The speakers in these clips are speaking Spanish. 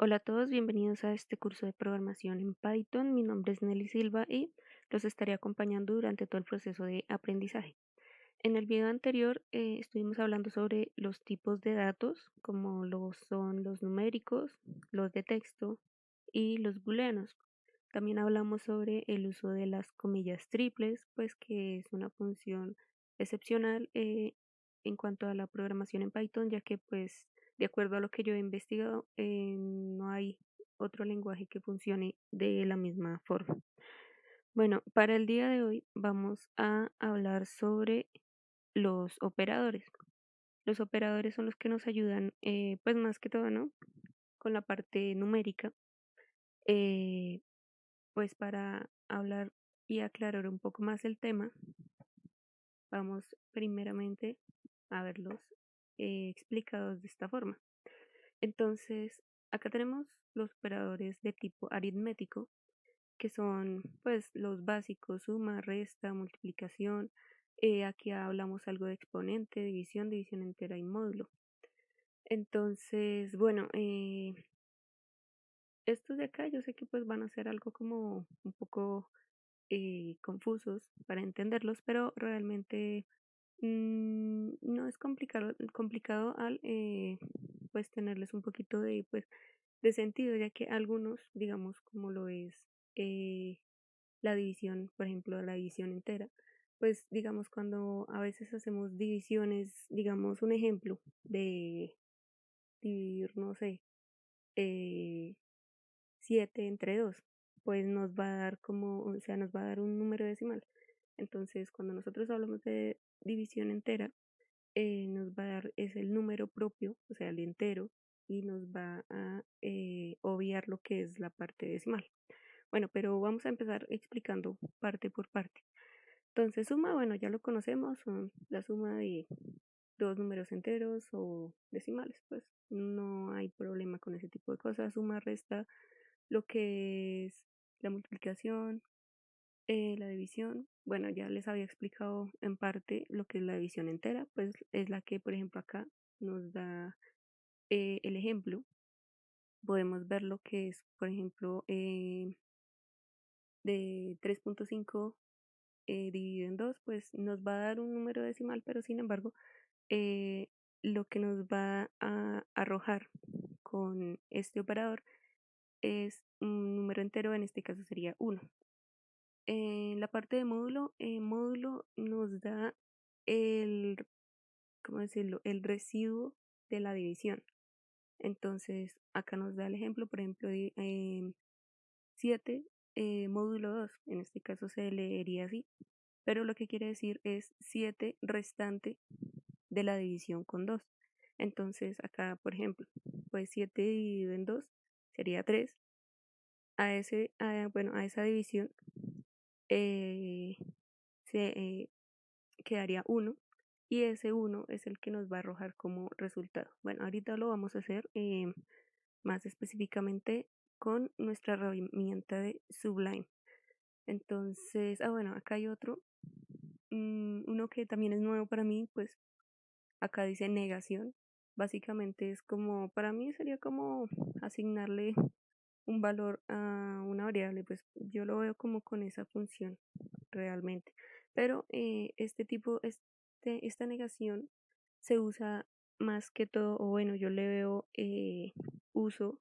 Hola a todos, bienvenidos a este curso de programación en Python. Mi nombre es Nelly Silva y los estaré acompañando durante todo el proceso de aprendizaje. En el video anterior estuvimos hablando sobre los tipos de datos, como lo son los numéricos, los de texto y los booleanos. También hablamos sobre el uso de las comillas triples, pues que es una función excepcional en cuanto a la programación en Python, ya que pues de acuerdo a lo que yo he investigado, no hay otro lenguaje que funcione de la misma forma. Bueno, para el día de hoy vamos a hablar sobre los operadores. Los operadores son los que nos ayudan, pues más que todo, ¿no? Con la parte numérica, eh, pues para hablar y aclarar un poco más el tema, vamos primeramente a verlos explicados de esta forma. Entonces, acá tenemos los operadores de tipo aritmético, que son pues los básicos, suma, resta, multiplicación. Aquí hablamos algo de exponente, división, división entera y módulo. Entonces, bueno, estos de acá yo sé que pues van a ser algo como un poco confusos para entenderlos, pero realmente no es complicado al pues tenerles un poquito de pues de sentido, ya que algunos, digamos, como lo es eh, la división, por ejemplo, la división entera, pues digamos cuando a veces hacemos divisiones, digamos un ejemplo de dividir, no sé, eh, 7 entre 2 pues nos va a dar como, o sea, nos va a dar un número decimal. Entonces, cuando nosotros hablamos de división entera, nos va a dar es el número propio, o sea, el entero, y nos va a obviar lo que es la parte decimal. Bueno, pero vamos a empezar explicando parte por parte. Entonces, suma, bueno, ya lo conocemos, son la suma de dos números enteros o decimales, pues no hay problema con ese tipo de cosas. Suma, resta, lo que es la multiplicación, la división. Bueno, ya les había explicado en parte lo que es la división entera, pues es la que, por ejemplo, acá nos da el ejemplo. Podemos ver lo que es, por ejemplo, de 3.5 dividido en 2 pues nos va a dar un número decimal, pero sin embargo, eh, lo que nos va a arrojar con este operador es un número entero, en este caso sería 1. En la parte de módulo, módulo nos da el, ¿cómo decirlo? El residuo de la división. Entonces, acá nos da el ejemplo, por ejemplo, de 7 módulo 2. En este caso se leería así, pero lo que quiere decir es 7 restante de la división con 2. Entonces, acá, por ejemplo, pues 7 dividido en 2 sería 3. Bueno, a esa división eh, se quedaría 1 y ese 1 es el que nos va a arrojar como resultado. Bueno, ahorita lo vamos a hacer más específicamente con nuestra herramienta de Sublime. Entonces, bueno, acá hay otro, uno que también es nuevo para mí, pues acá dice negación. Básicamente es como, para mí sería como asignarle un valor a una variable, pues yo lo veo como con esa función realmente. Pero esta negación se usa más que todo, o bueno, yo le veo uso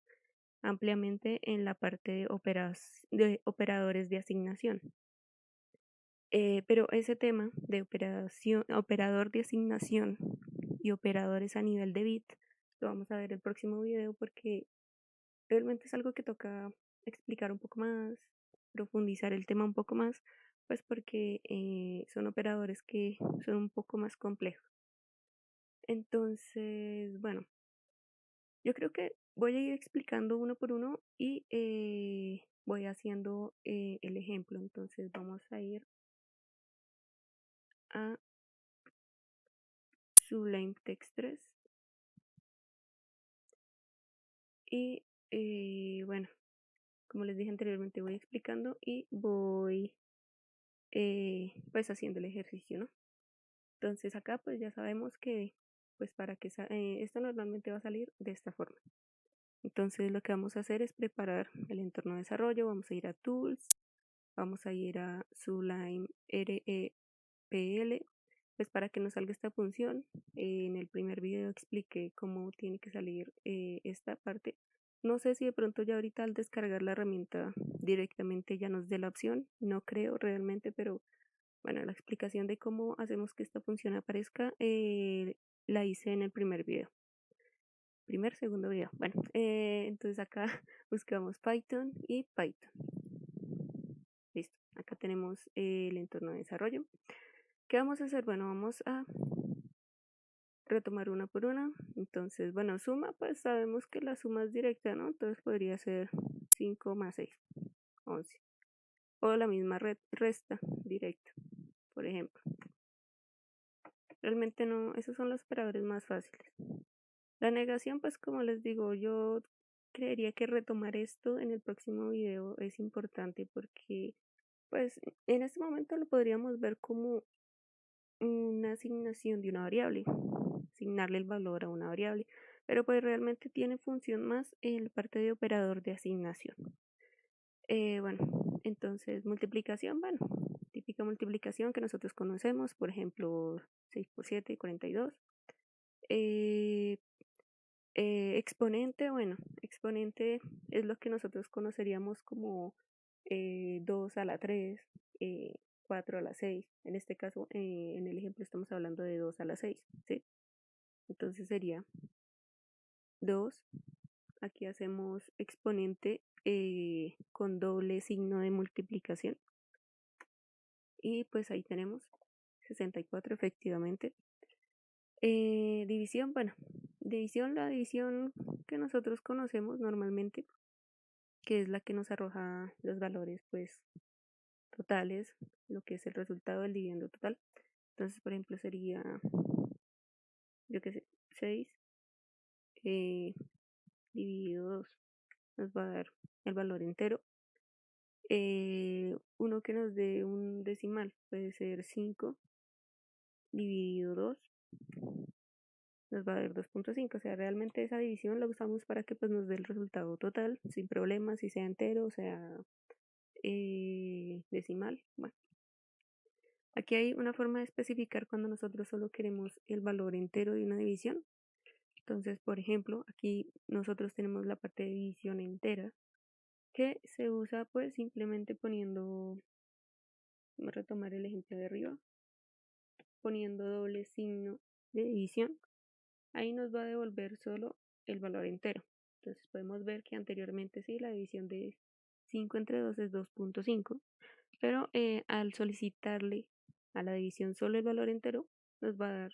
ampliamente en la parte de operadores de asignación. Pero ese tema de operador de asignación y operadores a nivel de bit lo vamos a ver el próximo video porque realmente es algo que toca explicar un poco más, profundizar el tema un poco más, pues porque son operadores que son un poco más complejos. Entonces, bueno, yo creo que voy a ir explicando uno por uno y voy haciendo el ejemplo. Entonces vamos a ir a Sublime Text 3 y bueno, como les dije anteriormente, voy explicando y voy pues haciendo el ejercicio, ¿no? Entonces acá pues ya sabemos que pues para que esto normalmente va a salir de esta forma. Entonces lo que vamos a hacer es preparar el entorno de desarrollo, vamos a ir a Tools, vamos a ir a Sublime REPL, pues para que nos salga esta función. En el primer video expliqué cómo tiene que salir esta parte. No sé si de pronto ya ahorita al descargar la herramienta directamente ya nos dé la opción, no creo realmente, pero bueno, la explicación de cómo hacemos que esta función aparezca la hice en el primer video. Segundo video. Bueno, entonces acá buscamos Python y Python. Listo, acá tenemos el entorno de desarrollo. ¿Qué vamos a hacer? Bueno, vamos a retomar una por una. Entonces, bueno, suma, pues sabemos que la suma es directa, ¿no? Entonces podría ser 5 más 6, 11. O la misma resta directa, por ejemplo. Realmente no, esos son los operadores más fáciles. La negación, pues como les digo, yo creería que retomar esto en el próximo video es importante porque, pues, en este momento lo podríamos ver como una asignación de una variable, asignarle el valor a una variable, pero pues realmente tiene función más en la parte de operador de asignación. Bueno, entonces multiplicación, bueno, típica multiplicación que nosotros conocemos, por ejemplo, 6 por 7, 42. Eh, exponente, bueno, exponente es lo que nosotros conoceríamos como 2 a la 3, 4 a la 6. En este caso, en el ejemplo estamos hablando de 2 a la 6, ¿sí? Entonces sería 2. Aquí hacemos exponente con doble signo de multiplicación. Y pues ahí tenemos 64 efectivamente. División, bueno, la división que nosotros conocemos normalmente, que es la que nos arroja los valores pues totales, lo que es el resultado del dividendo total. Entonces, por ejemplo, sería, yo qué sé, 6 dividido 2 nos va a dar el valor entero. Uno que nos dé un decimal puede ser 5 dividido 2 nos va a dar 2.5. O sea, realmente esa división la usamos para que pues nos dé el resultado total sin problemas, si sea entero, o sea decimal. Bueno, aquí hay una forma de especificar cuando nosotros solo queremos el valor entero de una división. Entonces, por ejemplo, aquí nosotros tenemos la parte de división entera que se usa pues simplemente poniendo, vamos a retomar el ejemplo de arriba, poniendo doble signo de división. Ahí nos va a devolver solo el valor entero. Entonces podemos ver que anteriormente sí, la división de 5 entre 2 es 2.5, pero al solicitarle a la división solo el valor entero, nos va a dar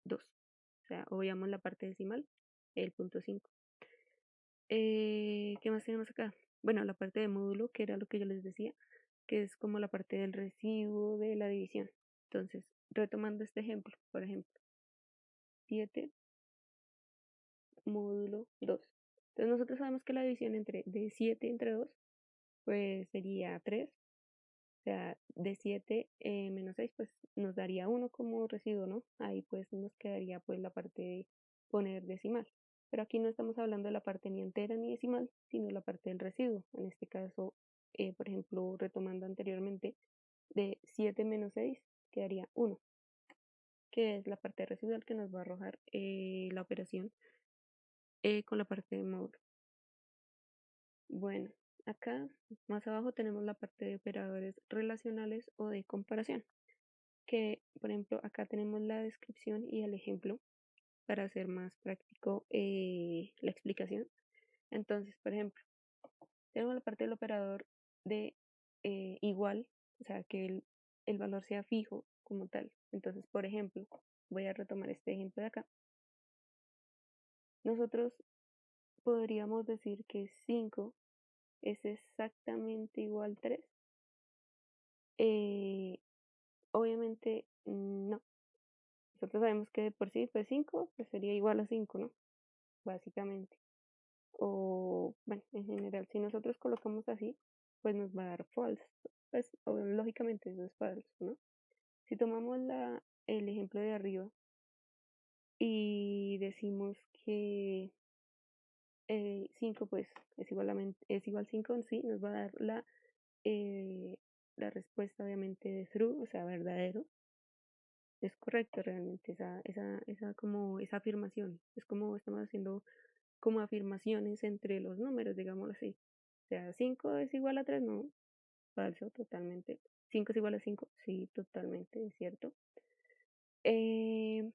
2. O sea, obviamos la parte decimal, el punto 5. ¿Qué más tenemos acá? Bueno, la parte de módulo, que era lo que yo les decía, que es como la parte del residuo de la división. Entonces, retomando este ejemplo, por ejemplo, 7 módulo 2. Entonces nosotros sabemos que la división de 7 entre 2 pues sería 3. O sea, de 7 menos 6 pues nos daría 1 como residuo, ¿no? Ahí pues nos quedaría pues la parte de poner decimal. Pero aquí no estamos hablando de la parte ni entera ni decimal, sino la parte del residuo. En este caso, por ejemplo, retomando anteriormente, de 7 menos 6 quedaría 1, que es la parte residual que nos va a arrojar la operación con la parte de módulo. Bueno, acá más abajo tenemos la parte de operadores relacionales o de comparación, que por ejemplo acá tenemos la descripción y el ejemplo para hacer más práctico la explicación. Entonces, por ejemplo, tenemos la parte del operador de igual, o sea, que el valor sea fijo como tal. Entonces, por ejemplo, voy a retomar este ejemplo de acá. Nosotros podríamos decir que 5 es exactamente igual a 3. Obviamente no. Nosotros sabemos que de por sí pues 5 pues sería igual a 5, ¿no? Básicamente. O bueno, en general, si nosotros colocamos así, pues nos va a dar false. Pues lógicamente eso es falso, ¿no? Si tomamos el ejemplo de arriba y decimos que 5 pues es igual 5, sí, nos va a dar eh, la respuesta obviamente de true, o sea, verdadero. Es correcto realmente esa afirmación. Es como estamos haciendo como afirmaciones entre los números, digámoslo así. O sea, 5 es igual a 3, no, falso, totalmente. 5 es igual a 5, sí, totalmente, es cierto. Eh,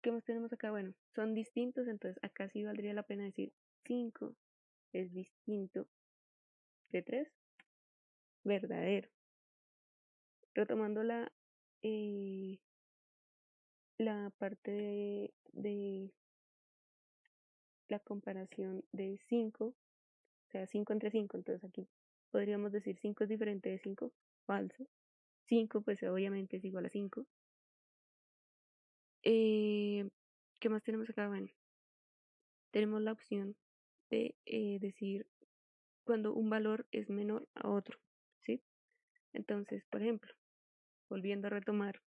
¿Qué más tenemos acá? Bueno, son distintos, entonces acá sí valdría la pena decir 5 es distinto de 3, verdadero. Retomando eh, la parte de la comparación de 5, o sea, 5 entre 5, entonces aquí podríamos decir 5 es diferente de 5, falso. 5 pues obviamente es igual a 5. ¿Qué más tenemos acá? Bueno, tenemos la opción de decir cuando un valor es menor a otro, ¿sí? Entonces, por ejemplo, volviendo a retomar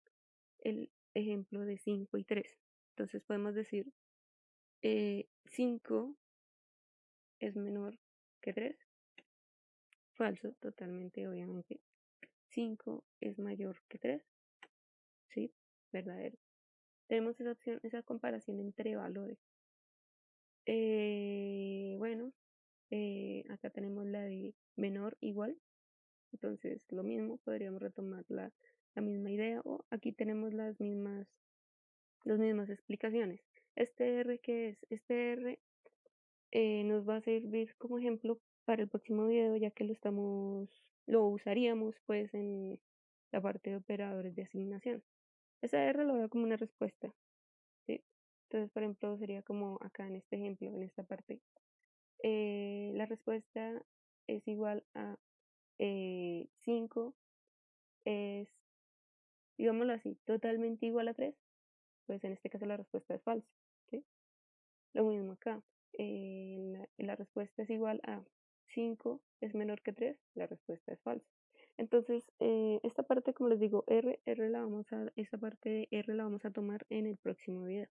el ejemplo de 5 y 3, entonces podemos decir 5 es menor que 3, falso, totalmente, obviamente. 5 es mayor que 3, sí, verdadero. Tenemos esa opción, esa comparación entre valores. Bueno, acá tenemos la de menor igual, entonces lo mismo, podríamos retomar la misma idea o aquí tenemos las mismas explicaciones. Este R que es, este R nos va a servir como ejemplo para el próximo video ya que lo usaríamos pues en la parte de operadores de asignación. Esa R lo veo como una respuesta, ¿sí? Entonces, por ejemplo, sería como acá en este ejemplo, en esta parte. La respuesta es igual a 5 es, digámoslo así, totalmente igual a 3, pues en este caso la respuesta es falsa, ¿sí? Lo mismo acá, la respuesta es igual a 5 es menor que 3, la respuesta es falsa. Entonces, esta parte, como les digo, esta parte de R la vamos a tomar en el próximo video.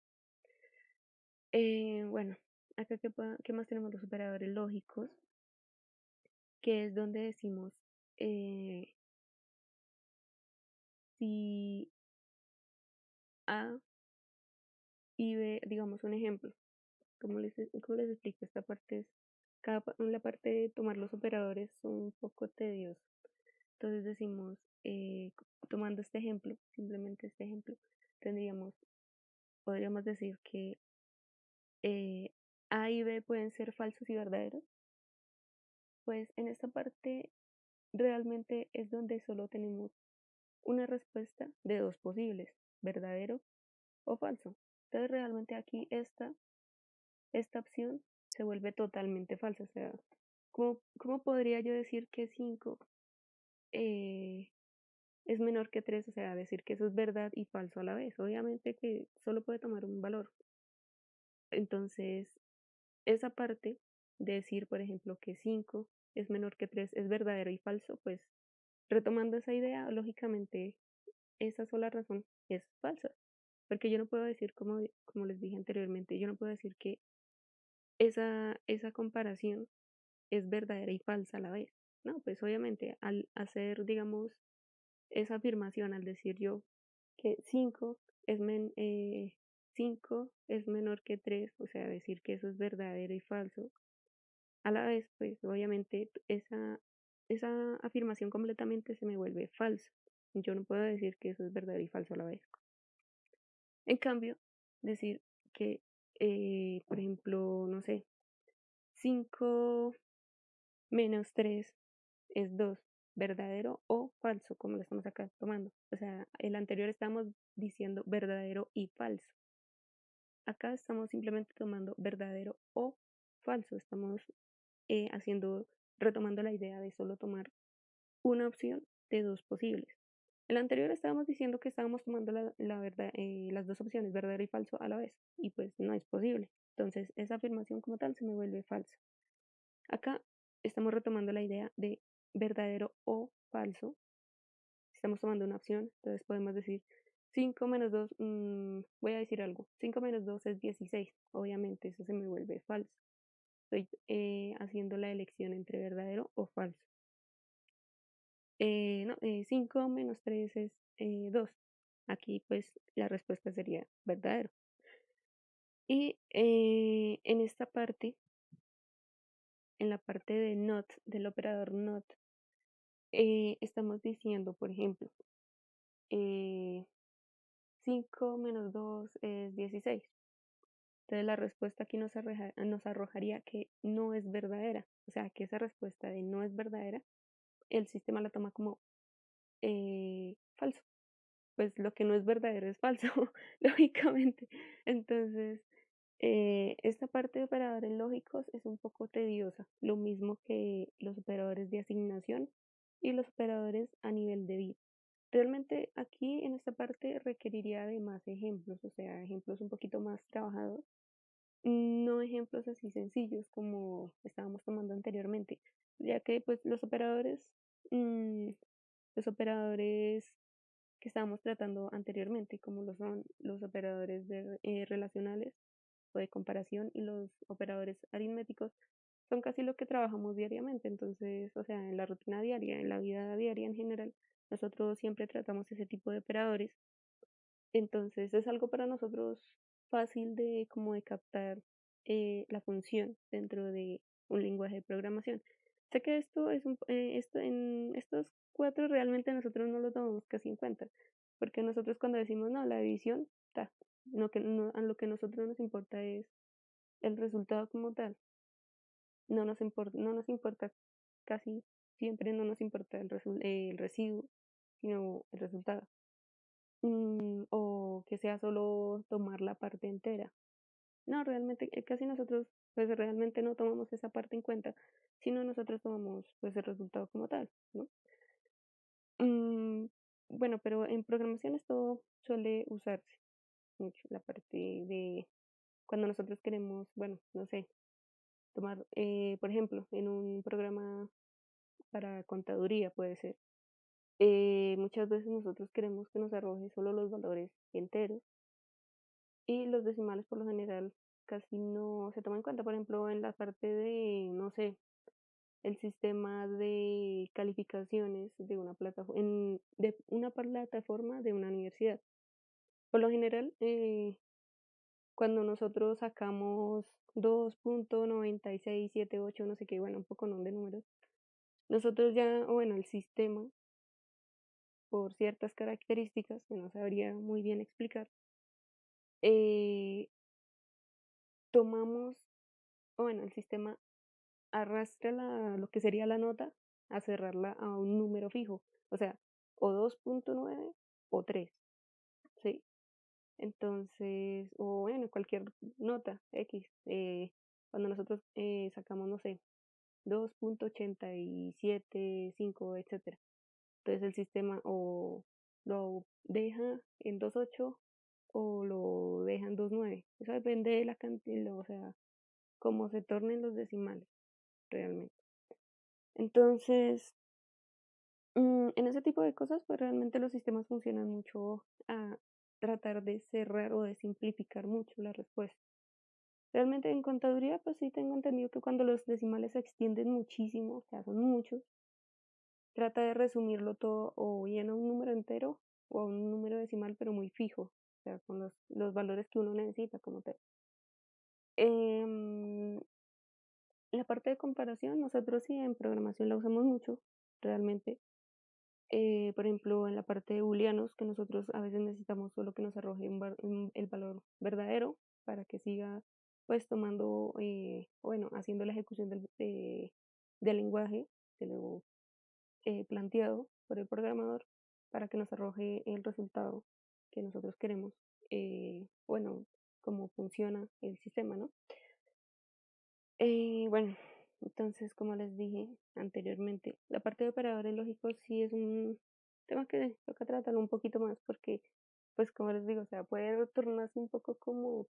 Bueno, acá ¿qué más tenemos? Los operadores lógicos, que es donde decimos si A y B, digamos un ejemplo, cómo les explico? Esta parte es, la parte de tomar los operadores son un poco tedioso. Entonces decimos, tomando este ejemplo, simplemente este ejemplo, podríamos decir que A y B pueden ser falsos y verdaderos. Pues en esta parte realmente es donde solo tenemos una respuesta de dos posibles, verdadero o falso. Entonces realmente aquí esta opción se vuelve totalmente falsa. O sea, ¿cómo podría yo decir que 5 es menor que 3? O sea, decir que eso es verdad y falso a la vez. Obviamente que solo puede tomar un valor. Entonces, esa parte de decir, por ejemplo, que 5 es menor que 3 es verdadero y falso, pues retomando esa idea, lógicamente esa sola razón es falsa. Porque yo no puedo decir, como les dije anteriormente, yo no puedo decir que esa comparación es verdadera y falsa a la vez. No, pues obviamente al hacer, digamos, esa afirmación, al decir yo que 5 es menor que 3, o sea, decir que eso es verdadero y falso, a la vez, pues obviamente esa afirmación completamente se me vuelve falsa. Yo no puedo decir que eso es verdadero y falso a la vez. En cambio, decir que, por ejemplo, no sé, 5 menos 3 es 2, verdadero o falso, como lo estamos acá tomando. O sea, el anterior estamos diciendo verdadero y falso. Acá estamos simplemente tomando verdadero o falso. Estamos retomando la idea de solo tomar una opción de dos posibles. El anterior estábamos diciendo que estábamos tomando las dos opciones, verdadero y falso, a la vez, y pues no es posible. Entonces, esa afirmación como tal se me vuelve falsa. Acá estamos retomando la idea de verdadero o falso. Estamos tomando una opción, entonces podemos decir 5 menos 2, voy a decir algo, 5 menos 2 es 16, obviamente eso se me vuelve falso. Estoy haciendo la elección entre verdadero o falso. No, 5 menos 3 es 2. Aquí pues la respuesta sería verdadero. Y en esta parte, en la parte de not, del operador not, estamos diciendo, por ejemplo, eh, 5 menos 2 es 16. Entonces la respuesta aquí nos arrojaría que no es verdadera. O sea, que esa respuesta de no es verdadera, el sistema la toma como falso. Pues lo que no es verdadero es falso, lógicamente. Entonces, esta parte de operadores lógicos es un poco tediosa, lo mismo que los operadores de asignación y los operadores a nivel de bit. Realmente aquí en esta parte requeriría de más ejemplos, o sea, ejemplos un poquito más trabajados, no ejemplos así sencillos como estábamos tomando anteriormente, ya que pues mm, los operadores que estábamos tratando anteriormente, como lo son los operadores relacionales o de comparación y los operadores aritméticos, son casi lo que trabajamos diariamente. Entonces, o sea, en la rutina diaria, en la vida diaria en general, nosotros siempre tratamos ese tipo de operadores. Entonces, es algo para nosotros fácil de como de captar la función dentro de un lenguaje de programación. Sé que esto en estos cuatro realmente nosotros no lo tomamos casi en cuenta, porque nosotros cuando decimos no, la división, a lo que nosotros nos importa es el resultado como tal. No nos importa casi siempre, no nos importa el residuo, sino el resultado. O que sea solo tomar la parte entera. No, realmente casi nosotros pues realmente no tomamos esa parte en cuenta, sino nosotros tomamos pues el resultado como tal, ¿no? Mm, bueno, pero en programación esto suele usarse mucho, la parte de cuando nosotros queremos, bueno, no sé, tomar, por ejemplo, en un programa para contaduría puede ser. Muchas veces nosotros queremos que nos arroje solo los valores enteros y los decimales por lo general casi no se toman en cuenta. Por ejemplo, en la parte de, no sé, el sistema de calificaciones de una plataforma de una universidad. Por lo general, cuando nosotros sacamos 2.9678, no sé qué, bueno, un poco no de números, nosotros ya, o bueno, el sistema, por ciertas características que no sabría muy bien explicar, eh, tomamos, o bueno, el sistema arrastra lo que sería la nota a cerrarla a un número fijo, o sea, o 2.9 o 3, ¿sí? Entonces, o bueno, cualquier nota X, cuando nosotros sacamos, no sé, 2.875, etcétera. Entonces el sistema o lo deja en 2.8 o lo deja en 2.9. Eso depende de la cantidad, o sea, cómo se tornen los decimales realmente. Entonces, en ese tipo de cosas, pues realmente los sistemas funcionan mucho a tratar de cerrar o de simplificar mucho la respuesta. Realmente en contaduría, pues sí tengo entendido que cuando los decimales se extienden muchísimo, o sea, son muchos, trata de resumirlo todo o bien a un número entero o a un número decimal, pero muy fijo, o sea, con los valores que uno necesita como tal. Em, la parte de comparación, nosotros sí en programación la usamos mucho, realmente. Por ejemplo, en la parte de booleanos, que nosotros a veces necesitamos solo que nos arroje el valor verdadero para que siga pues tomando, bueno, haciendo la ejecución del lenguaje, de lo planteado por el programador, para que nos arroje el resultado que nosotros queremos, bueno, cómo funciona el sistema, ¿no? Bueno, entonces, como les dije anteriormente, la parte de operadores lógicos sí es un tema que toca tratarlo un poquito más porque, pues, como les digo, o sea, puede tornarse un poco como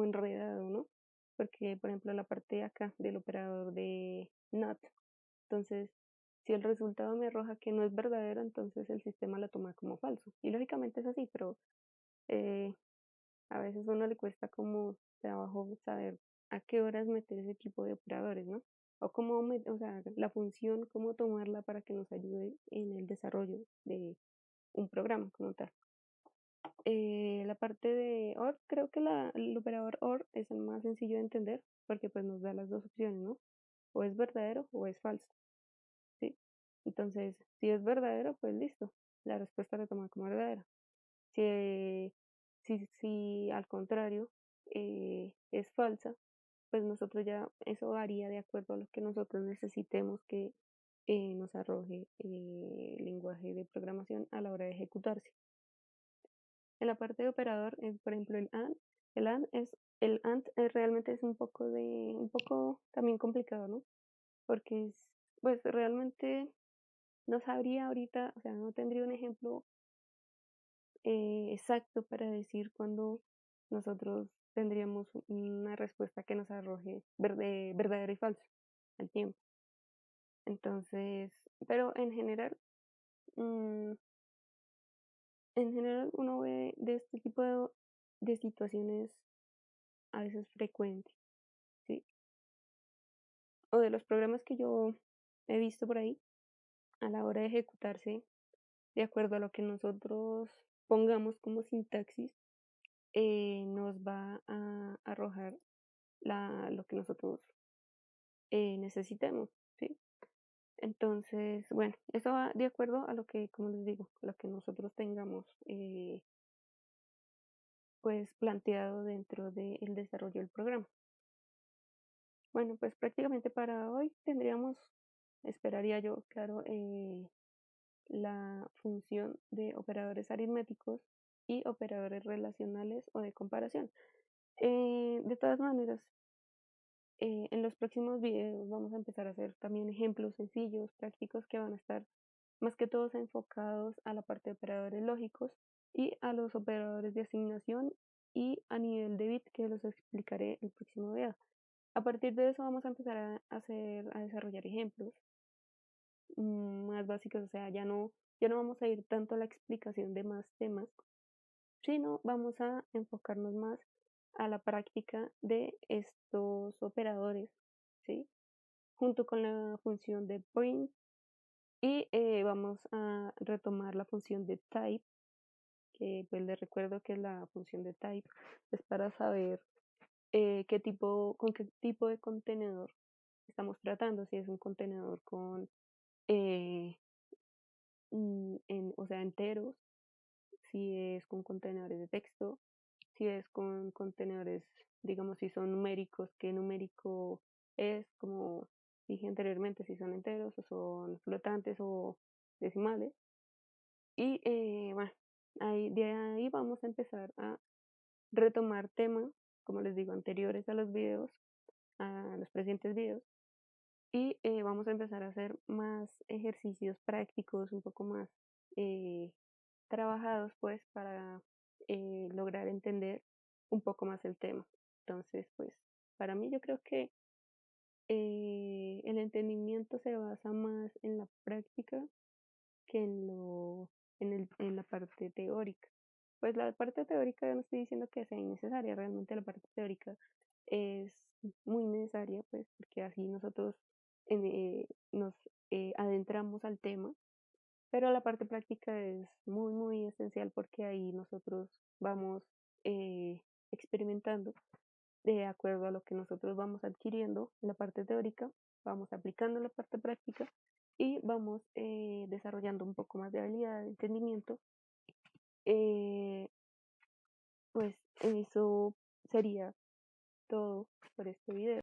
enredado, ¿no? Porque, por ejemplo, la parte de acá del operador de NOT, entonces, Si el resultado me arroja que no es verdadero, entonces el sistema lo toma como falso. Y lógicamente es así, pero eh, a veces a uno le cuesta como trabajo saber a qué horas meter ese tipo de operadores, ¿no? O cómo, o sea, la función, cómo tomarla para que nos ayude en el desarrollo de un programa como tal. La parte de OR, creo que el operador OR es el más sencillo de entender porque pues nos da las dos opciones, ¿no? O es verdadero o es falso, ¿sí? Entonces, si es verdadero, pues listo, la respuesta la toma como verdadera. Si, si al contrario es falsa, pues nosotros ya, eso varía de acuerdo a lo que nosotros necesitemos que nos arroje el lenguaje de programación a la hora de ejecutarse. En la parte de operador, por ejemplo, el AND realmente es un poco también complicado, ¿no? Porque pues realmente no sabría ahorita, o sea, no tendría un ejemplo exacto para decir cuándo nosotros tendríamos una respuesta que nos arroje verdadero y falso al tiempo. Entonces, pero mm, en general uno ve de este tipo de situaciones a veces frecuentes, ¿sí? O de los programas que yo he visto por ahí, a la hora de ejecutarse, de acuerdo a lo que nosotros pongamos como sintaxis, nos va a arrojar lo que nosotros necesitemos, ¿sí? Entonces, bueno, eso va de acuerdo a lo que, como les digo, a lo que nosotros tengamos pues planteado dentro del desarrollo del programa. Bueno, pues prácticamente para hoy tendríamos, esperaría yo, claro, la función de operadores aritméticos y operadores relacionales o de comparación. De todas maneras, en los próximos videos vamos a empezar a hacer también ejemplos sencillos, prácticos, que van a estar más que todos enfocados a la parte de operadores lógicos y a los operadores de asignación y a nivel de bit, que los explicaré el próximo video. A partir de eso vamos a empezar a desarrollar ejemplos más básicos, o sea, ya no vamos a ir tanto a la explicación de más temas, sino vamos a enfocarnos más a la práctica de estos operadores, ¿sí? Junto con la función de print y vamos a retomar la función de type, que pues les recuerdo que la función de type es para saber con qué tipo de contenedor estamos tratando, si es un contenedor con, eh, o sea, enteros, si es con contenedores de texto, si es con contenedores, digamos, si son numéricos, qué numérico es, como dije anteriormente, si son enteros o son flotantes o decimales. Y bueno, de ahí vamos a empezar a retomar temas, como les digo, anteriores a los videos, a los presentes videos. Y vamos a empezar a hacer más ejercicios prácticos, un poco más eh, trabajados, pues, para lograr entender un poco más el tema. Entonces, pues, para mí yo creo que el entendimiento se basa más en la práctica que en la parte teórica. Pues la parte teórica yo no estoy diciendo que sea innecesaria, realmente la parte teórica es muy necesaria, pues, porque así nosotros nos adentramos al tema, pero la parte práctica es muy, muy esencial porque ahí nosotros vamos experimentando de acuerdo a lo que nosotros vamos adquiriendo en la parte teórica, vamos aplicando la parte práctica y vamos desarrollando un poco más de habilidad de entendimiento. Eh, pues eso sería todo por este video.